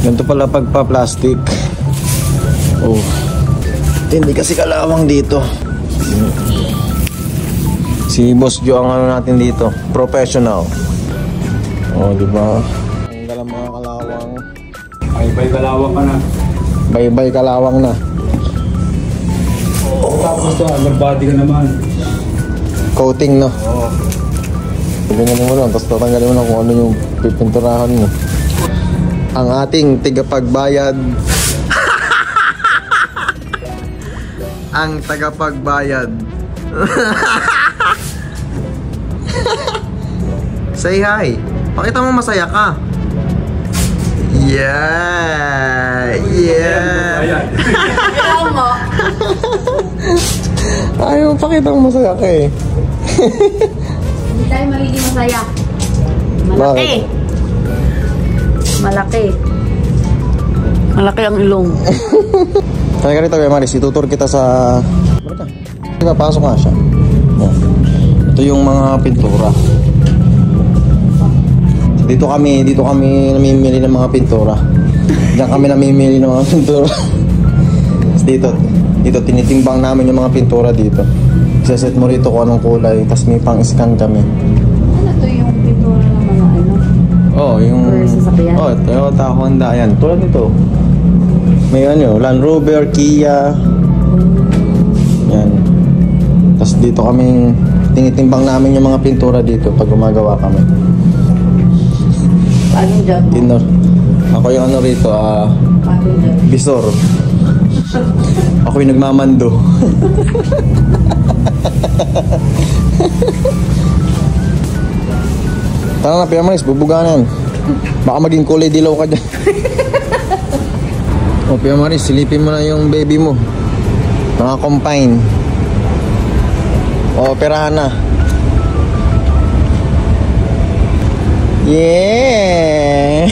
Ganito pala pagpa-plastic. Oh. Hindi kasi kalawang dito. Si Boss Joe ang ano natin dito, professional. Oh, di ba? Ang dalang mga kalawang. Bye-bye kalawang ka na. Bye-bye kalawang na. Tapos to, underbody ka naman. Coating, no? Oo. Ganyan mo lang, tapos tatanggalin mo lang kung ano yung pipinturahan mo. Ang ating tagapagbayad. Ang tagapagbayad. Say hi. Pakita mo masaya ka. Yeah. Yeah. Ayaw, pakita mo masaya ka eh. Hindi tayo magiging masaya. Malaki. Malaki. Malaki ang ilong. Kaya ka rito, Kuya Maris, itutur kita sa... Diba, pasok nga siya. Yan. Ito yung mga pintura. Dito kami namimili ng mga pintura. Diyan kami namimili ng mga pintura. Dito tinitimbang namin yung mga pintura dito. Iseset mo rito kung anong kulay, tapos may pang-scan kami. Ano to yung pintura ng mga ano? Oh, yung... sasakyan? Oh, Toyota, Honda, yan. Tulad nito. May ano, Land Rover, Kia. Yan. Tapos dito kami, tinitimbang namin yung mga pintura dito pag gumagawa kami. Anong job mo? Tinor. Ako yung ano rito, Bisor. Ako yung nagmamando. Tara na, Kuya Maris, bubuganan. Baka maging kulay dilaw ka dyan. O, Kuya Maris, silipin mo na yung baby mo. Naka-combine. O, operahan na. Yeah!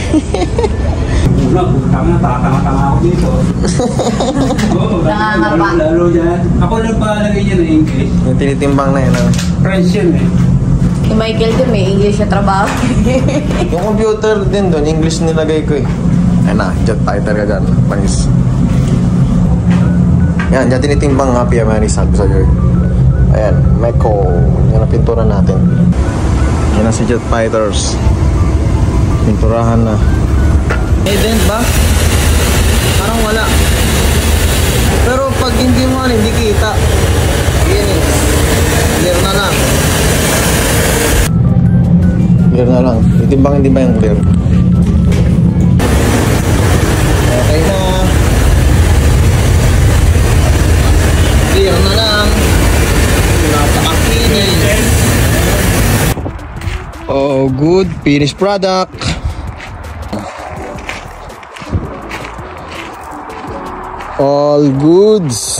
Tama ako dito. Oo, lalo dyan. Ako lang palagay niya na English. Yung tinitimbang na yun, French yun eh. Si Michael din may English na trabaho. Yung computer din doon, English nilagay ko eh. Ayan na, jet fighter ka dyan. Panis. Yan, dyan tinitimbang nga Kuya Maris, sabi sa iyo. Ayan, Meko. Yan ang pintura natin. Yan na si jet fighters. Pinturahan na. May dent ba? Parang wala. Pero pag hindi mo hindi kita. Yan eh. Clear na lang. Clear na lang. Itimbang hindi ba yung clear? Okay na. Clear na lang. Napaka-finish. Oh, good. Finished product. All goods.